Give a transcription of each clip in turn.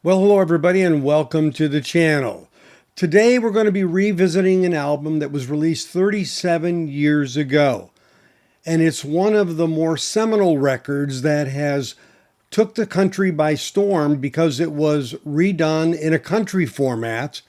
Well, hello everybody and welcome to the channel. Today we're going to be revisiting an album that was released 37 years ago. And it's one of the more seminal records that has took the country by storm because it was redone in a country format.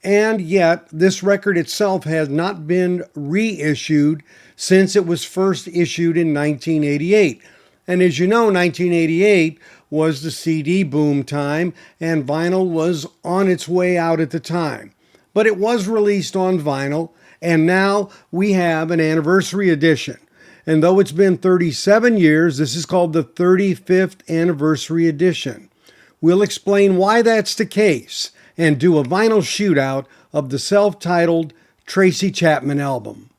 And yet this record itself has not been reissued since it was first issued in 1988. And as you know, 1988 was the CD boom time, and vinyl was on its way out at the time. But it was released on vinyl, and now we have an anniversary edition. And though it's been 37 years, this is called the 35th anniversary edition. We'll explain why that's the case and do a vinyl shootout of the self-titled Tracy Chapman album.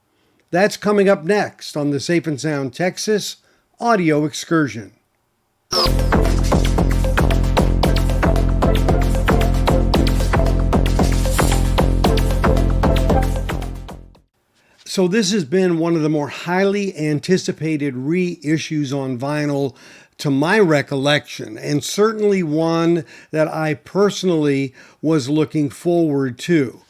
That's coming up next on the Safe and Sound Texas Audio Excursion. So this has been one of the more highly anticipated reissues on vinyl to my recollection, and certainly one that I personally was looking forward to.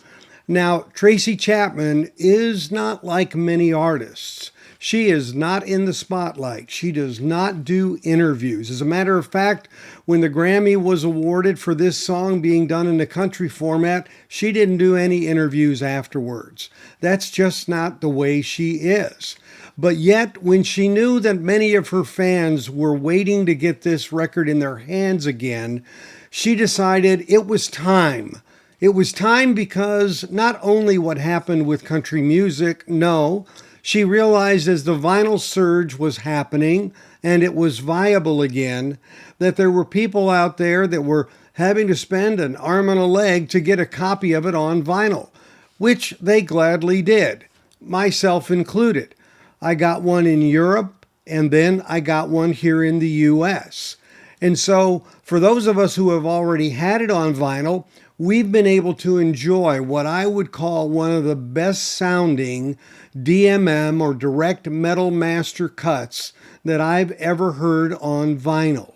Now, Tracy Chapman is not like many artists. She is not in the spotlight. She does not do interviews. As a matter of fact, when the Grammy was awarded for this song being done in the country format, she didn't do any interviews afterwards. That's just not the way she is. But yet, when she knew that many of her fans were waiting to get this record in their hands again, she decided it was time. It was time because not only what happened with country music, no, she realized as the vinyl surge was happening and it was viable again, that there were people out there that were having to spend an arm and a leg to get a copy of it on vinyl, which they gladly did, myself included. I got one in Europe and then I got one here in the US. And so for those of us who have already had it on vinyl, we've been able to enjoy what I would call one of the best sounding DMM or direct metal master cuts that I've ever heard on vinyl.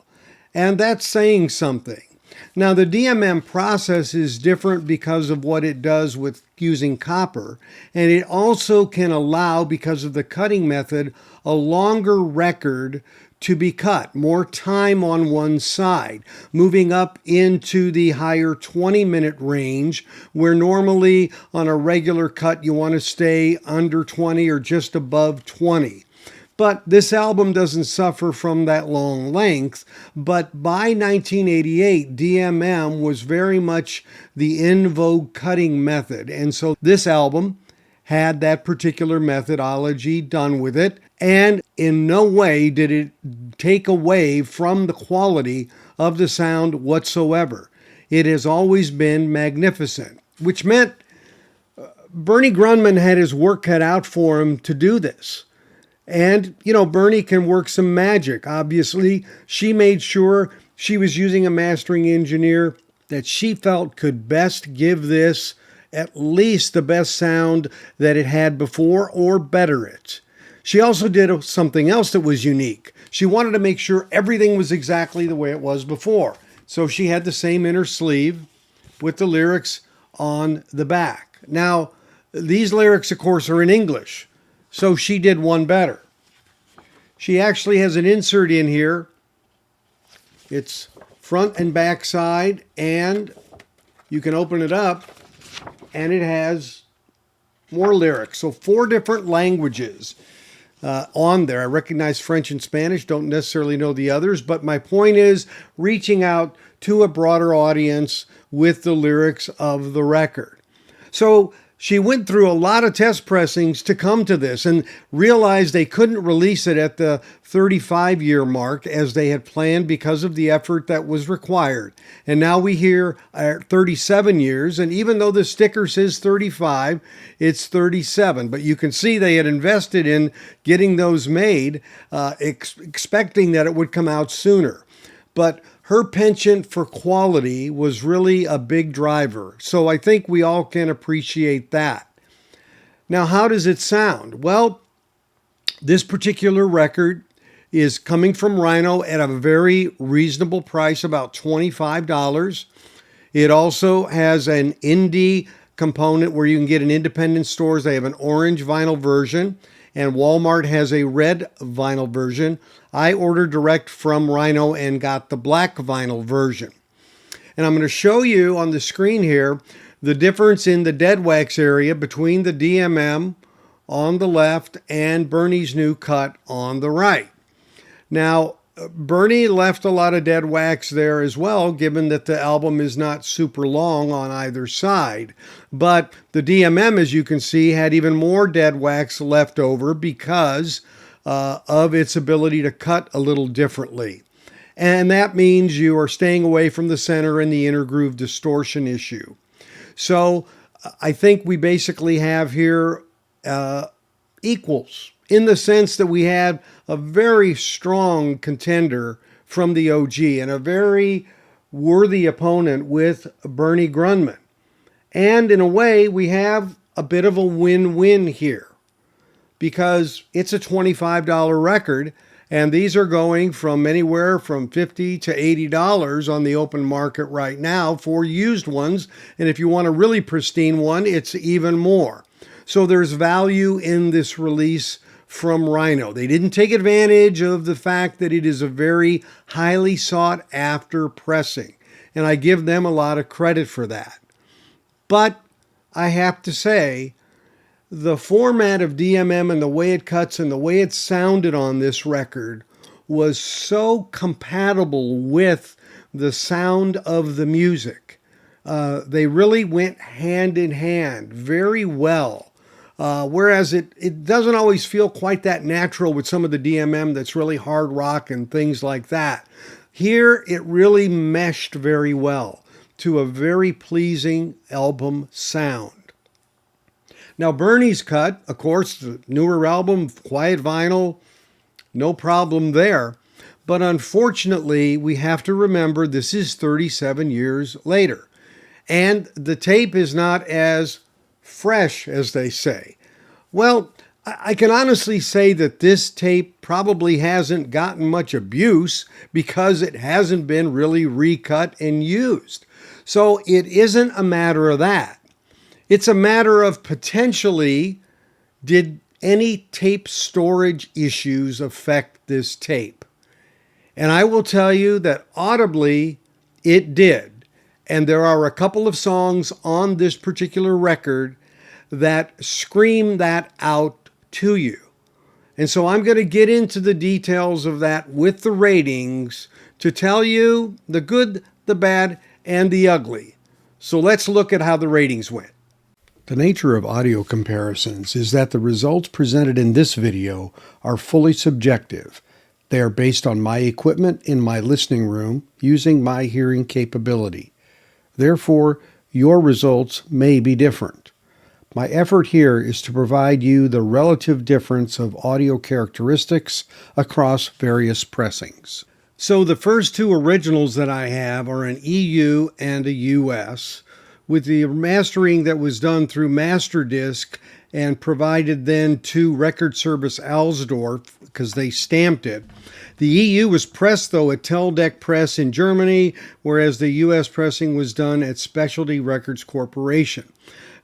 And that's saying something. Now the DMM process is different because of what it does with using copper, and it also can allow, because of the cutting method, a longer record to be cut, more time on one side, moving up into the higher 20-minute range, where normally on a regular cut you want to stay under 20 or just above 20. But this album doesn't suffer from that long length, but by 1988, DMM was very much the in vogue cutting method, and so this album had that particular methodology done with it, and in no way did it take away from the quality of the sound whatsoever. It has always been magnificent, which meant Bernie Grundman had his work cut out for him to do this. And, you know, Bernie can work some magic. Obviously, she made sure she was using a mastering engineer that she felt could best give this at least the best sound that it had before or better it. She also did something else that was unique. She wanted to make sure everything was exactly the way it was before. So she had the same inner sleeve with the lyrics on the back. Now, these lyrics, of course, are in English, so she did one better. She actually has an insert in here. It's front and back side, and you can open it up, and it has more lyrics. So 4 different languages on there. I recognize French and Spanish, don't necessarily know the others, but my point is reaching out to a broader audience with the lyrics of the record. So she went through a lot of test pressings to come to this and realized they couldn't release it at the 35-year mark as they had planned because of the effort that was required. And now we hear 37 years, and even though the sticker says 35, it's 37. But you can see they had invested in getting those made, expecting that it would come out sooner. But her penchant for quality was really a big driver. So I think we all can appreciate that. Now, how does it sound? Well, this particular record is coming from Rhino at a very reasonable price, about $25. It also has an indie component where you can get in independent stores. They have an orange vinyl version, and Walmart has a red vinyl version. I ordered direct from Rhino and got the black vinyl version. And I'm going to show you on the screen here the difference in the dead wax area between the DMM on the left and Bernie's new cut on the right. Now, Bernie left a lot of dead wax there as well, given that the album is not super long on either side. But the DMM, as you can see, had even more dead wax left over because of its ability to cut a little differently. And that means you are staying away from the center and the inner groove distortion issue. So I think we basically have here equals, in the sense that we had a very strong contender from the OG and a very worthy opponent with Bernie Grundman. And in a way, we have a bit of a win-win here because it's a $25 record, and these are going from anywhere from $50 to $80 on the open market right now for used ones. And if you want a really pristine one, it's even more. So there's value in this release from Rhino. They didn't take advantage of the fact that it is a very highly sought after pressing, and I give them a lot of credit for that. But I have to say, the format of DMM and the way it cuts and the way it sounded on this record was so compatible with the sound of the music. They really went hand in hand very well. Whereas it doesn't always feel quite that natural with some of the DMM that's really hard rock and things like that. Here, it really meshed very well to a very pleasing album sound. Now, Bernie's cut, of course, the newer album, quiet vinyl, no problem there. But unfortunately, we have to remember this is 37 years later. And the tape is not as fresh, as they say. Well, I can honestly say that this tape probably hasn't gotten much abuse because it hasn't been really recut and used. So it isn't a matter of that. It's a matter of potentially, did any tape storage issues affect this tape? And I will tell you that audibly it did. And there are a couple of songs on this particular record that scream that out to you. And so I'm going to get into the details of that with the ratings to tell you the good, the bad, and the ugly. So let's look at how the ratings went. The nature of audio comparisons is that the results presented in this video are fully subjective. They are based on my equipment in my listening room using my hearing capability. Therefore, your results may be different. My effort here is to provide you the relative difference of audio characteristics across various pressings. So the first two originals that I have are an EU and a US, with the mastering that was done through Masterdisc and provided then to Record Service Alsdorf because they stamped it. The EU was pressed, though, at Teldec Press in Germany, whereas the US pressing was done at Specialty Records Corporation.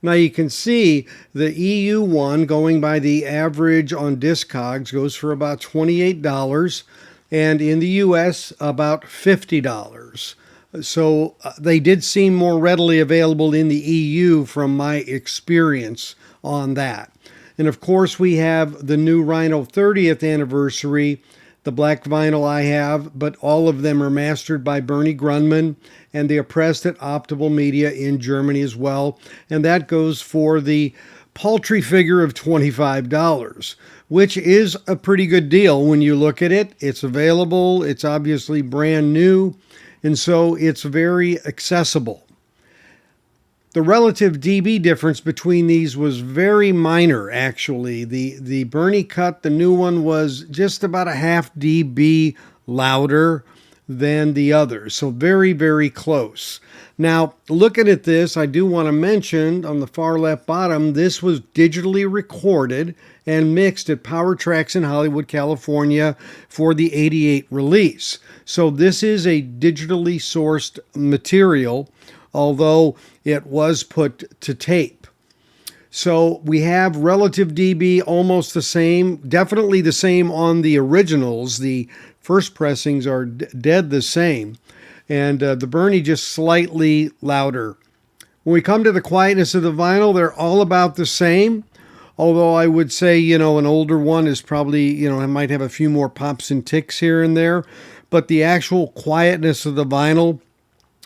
Now you can see the EU one, going by the average on Discogs, goes for about $28, and in the US about $50. So they did seem more readily available in the EU from my experience on that. And of course we have the new Rhino 30th anniversary, the black vinyl I have, but all of them are mastered by Bernie Grundman, and they are pressed at Optimal Media in Germany as well. And that goes for the paltry figure of $25, which is a pretty good deal when you look at it. It's available, it's obviously brand new, and so it's very accessible. The relative dB difference between these was very minor, actually. The Bernie cut, the new one, was just about a half dB louder than the others. So very, very close. Now, looking at this, I do want to mention on the far left bottom, this was digitally recorded and mixed at Power Tracks in Hollywood, California for the '88 release. So this is a digitally sourced material, although it was put to tape. So we have relative dB almost the same, definitely the same on the originals. The first pressings are dead the same. And the Bernie just slightly louder. When we come to the quietness of the vinyl, they're all about the same. Although I would say, an older one is probably, I might have a few more pops and ticks here and there. But the actual quietness of the vinyl,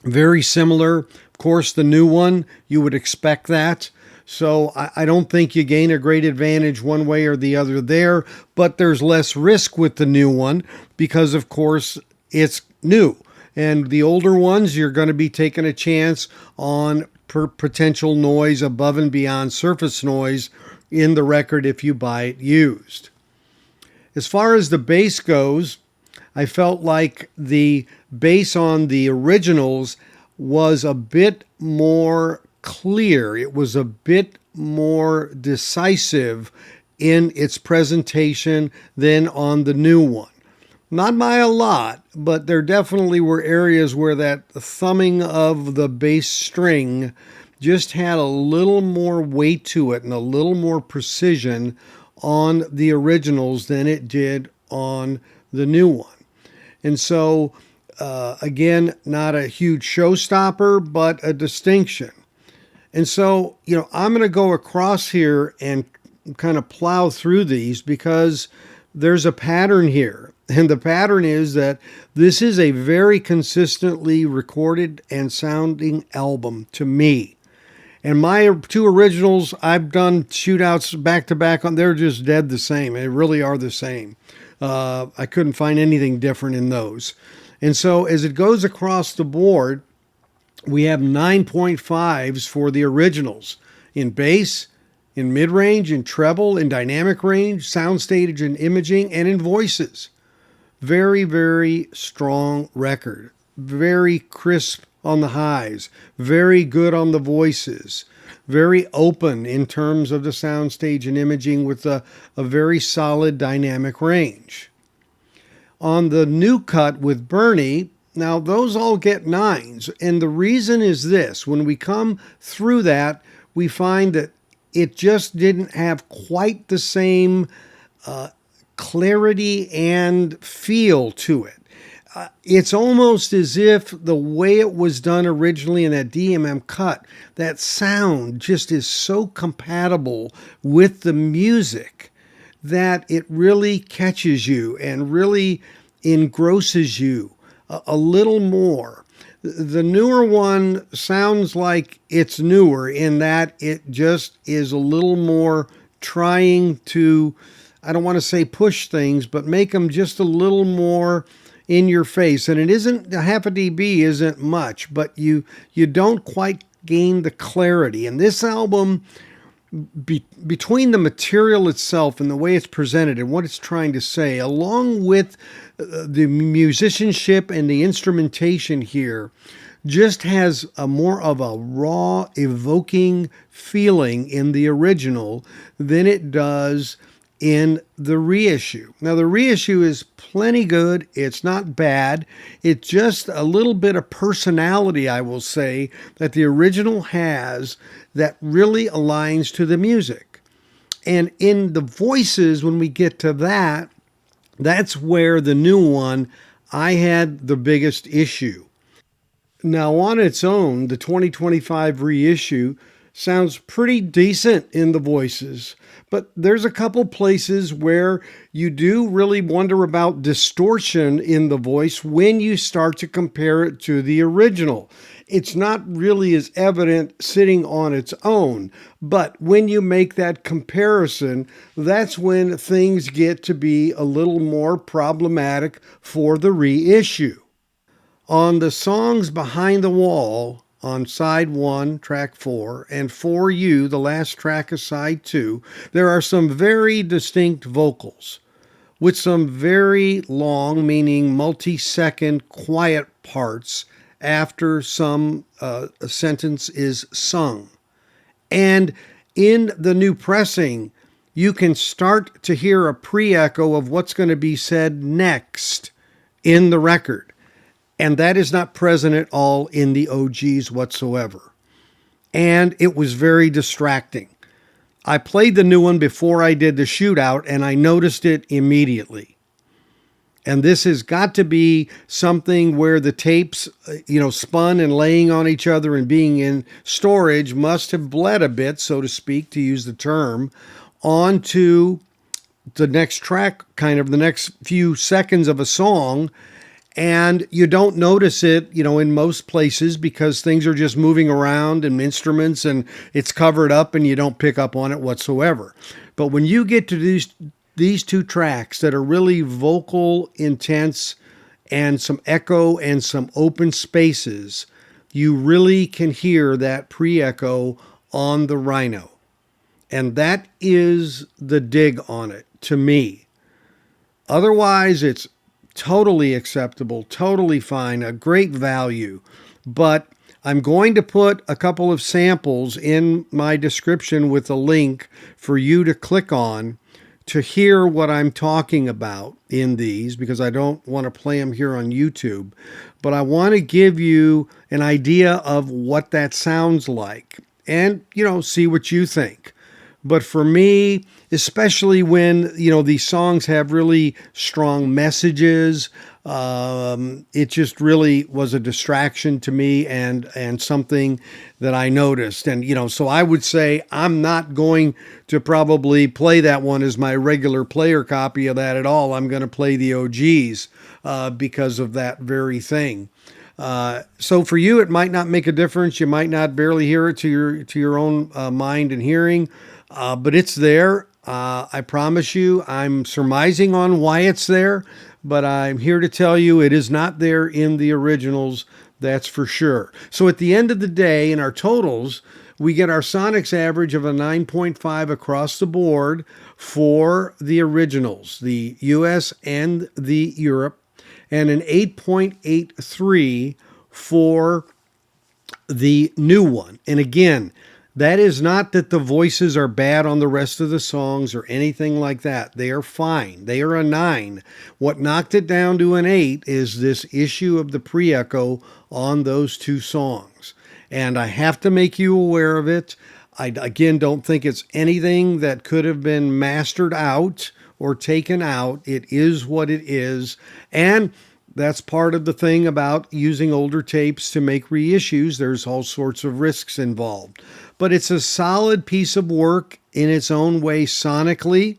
very similar. Of course, the new one, you would expect that. So I don't think you gain a great advantage one way or the other there, but there's less risk with the new one because, of course, it's new. And the older ones, you're going to be taking a chance on potential noise above and beyond surface noise in the record if you buy it used. As far as the bass goes, I felt like the bass on the originals was a bit more clear. It was a bit more decisive in its presentation than on the new one. Not by a lot, but there definitely were areas where that thumbing of the bass string just had a little more weight to it and a little more precision on the originals than it did on the new one. And so, again, not a huge showstopper, but a distinction. And so, I'm going to go across here and kind of plow through these because there's a pattern here. And the pattern is that this is a very consistently recorded and sounding album to me. And my two originals, I've done shootouts back to back on, they're just dead the same. They really are the same. I couldn't find anything different in those. And so as it goes across the board, we have 9.5s for the originals in bass, in mid-range, in treble, in dynamic range, soundstage and imaging, and in voices. Very, very strong record. Very crisp on the highs. Very good on the voices. Very open in terms of the soundstage and imaging with a very solid dynamic range. On the new cut with Bernie, now those all get 9s. And the reason is this. When we come through that, we find that it just didn't have quite the same clarity and feel to it. It's almost as if the way it was done originally in that DMM cut, that sound just is so compatible with the music that it really catches you and really engrosses you a little more. The newer one sounds like it's newer in that it just is a little more trying to, I don't want to say push things, but make them just a little more in your face. And it isn't, half a dB isn't much, but you don't quite gain the clarity. And this album, between the material itself and the way it's presented and what it's trying to say, along with the musicianship and the instrumentation here, just has a more of a raw, evoking feeling in the original than it does in the reissue. Now, the reissue is plenty good. It's not bad. It's just a little bit of personality, I will say, that the original has that really aligns to the music. And in the voices, when we get to that, that's where the new one, I had the biggest issue. Now, on its own, the 2025 reissue sounds pretty decent in the voices, but there's a couple places where you do really wonder about distortion in the voice when you start to compare it to the original. It's not really as evident sitting on its own, but when you make that comparison, that's when things get to be a little more problematic for the reissue. On the songs Behind the Wall, on side 1, track 4, and For You, the last track of side 2, there are some very distinct vocals. with some very long, meaning multi-second quiet parts after some a sentence is sung. And in the new pressing, you can start to hear a pre-echo of what's going to be said next in the record. And that is not present at all in the OGs whatsoever. And it was very distracting. I played the new one before I did the shootout, and I noticed it immediately. And this has got to be something where the tapes, spun and laying on each other and being in storage must have bled a bit, so to speak, to use the term, onto the next track, kind of the next few seconds of a song. And you don't notice it, in most places because things are just moving around and instruments and it's covered up and you don't pick up on it whatsoever. But when you get to these two tracks that are really vocal intense and some echo and some open spaces, you really can hear that pre-echo on the Rhino. And that is the dig on it to me. Otherwise, it's totally acceptable, totally fine, a great value. But I'm going to put a couple of samples in my description with a link for you to click on to hear what I'm talking about in these, because I don't want to play them here on YouTube. But I want to give you an idea of what that sounds like and, see what you think. But for me, especially when, these songs have really strong messages, it just really was a distraction to me and something that I noticed. And, so I would say I'm not going to probably play that one as my regular player copy of that at all. I'm going to play the OGs because of that very thing. So for you, it might not make a difference. You might not barely hear it to your own mind and hearing. But it's there. I promise you, I'm surmising on why it's there, but I'm here to tell you it is not there in the originals, that's for sure. So at the end of the day, in our totals, we get our Sonics average of a 9.5 across the board for the originals, the US and the Europe, and an 8.83 for the new one. And again, that is not that the voices are bad on the rest of the songs or anything like that. They are fine. They are a 9. What knocked it down to an 8 is this issue of the pre-echo on those two songs. And I have to make you aware of it. I, again, don't think it's anything that could have been mastered out or taken out. It is what it is. And that's part of the thing about using older tapes to make reissues. There's all sorts of risks involved. But it's a solid piece of work in its own way sonically.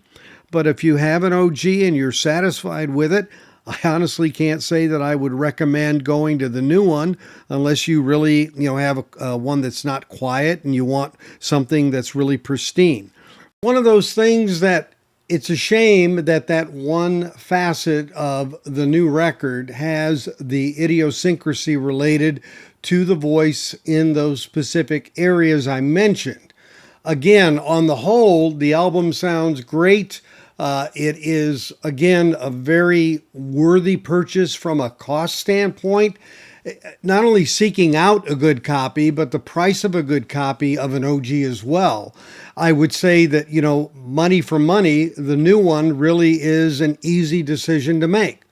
But if you have an OG and you're satisfied with it, I honestly can't say that I would recommend going to the new one unless you really, have one that's not quiet and you want something that's really pristine. One of those things that it's a shame that one facet of the new record has the idiosyncrasy related to the voice in those specific areas I mentioned. Again, on the whole, the album sounds great. It is, again, a very worthy purchase from a cost standpoint. Not only seeking out a good copy, but the price of a good copy of an OG as well. I would say that, money for money, the new one really is an easy decision to make.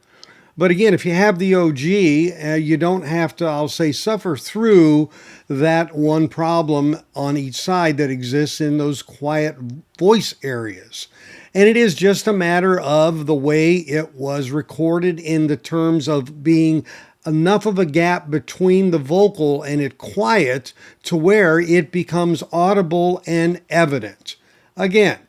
But again, if you have the OG, you don't have to, I'll say, suffer through that one problem on each side that exists in those quiet voice areas. And it is just a matter of the way it was recorded in the terms of being enough of a gap between the vocal and it quiet to where it becomes audible and evident. Again,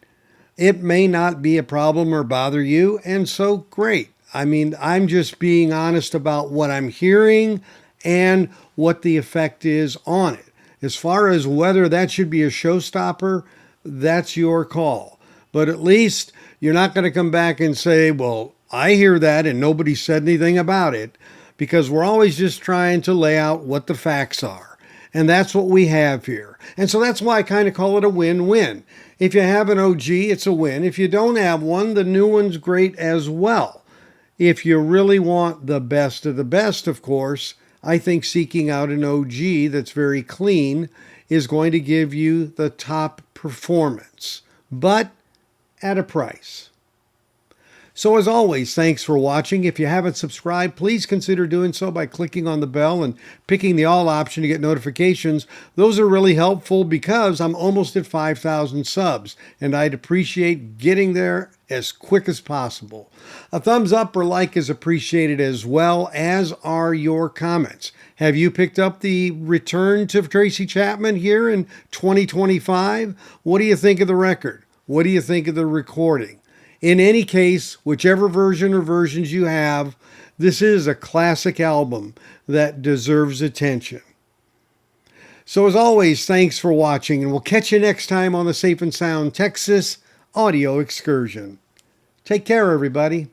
it may not be a problem or bother you, and so great. I mean, I'm just being honest about what I'm hearing and what the effect is on it. As far as whether that should be a showstopper, that's your call. But at least you're not going to come back and say, well, I hear that and nobody said anything about it, because we're always just trying to lay out what the facts are. And that's what we have here. And so that's why I kind of call it a win-win. If you have an OG, it's a win. If you don't have one, the new one's great as well. If you really want the best of the best, of course, I think seeking out an OG that's very clean is going to give you the top performance, but at a price. So as always, thanks for watching. If you haven't subscribed, please consider doing so by clicking on the bell and picking the all option to get notifications. Those are really helpful because I'm almost at 5,000 subs, and I'd appreciate getting there as quick as possible. A thumbs up or like is appreciated, as well as are your comments. Have you picked up the return to Tracy Chapman here in 2025? What do you think of the record? What do you think of the recording? In any case, whichever version or versions you have, this is a classic album that deserves attention. So as always, thanks for watching, and we'll catch you next time on the Safe and Sound Texas Audio Excursion. Take care, everybody.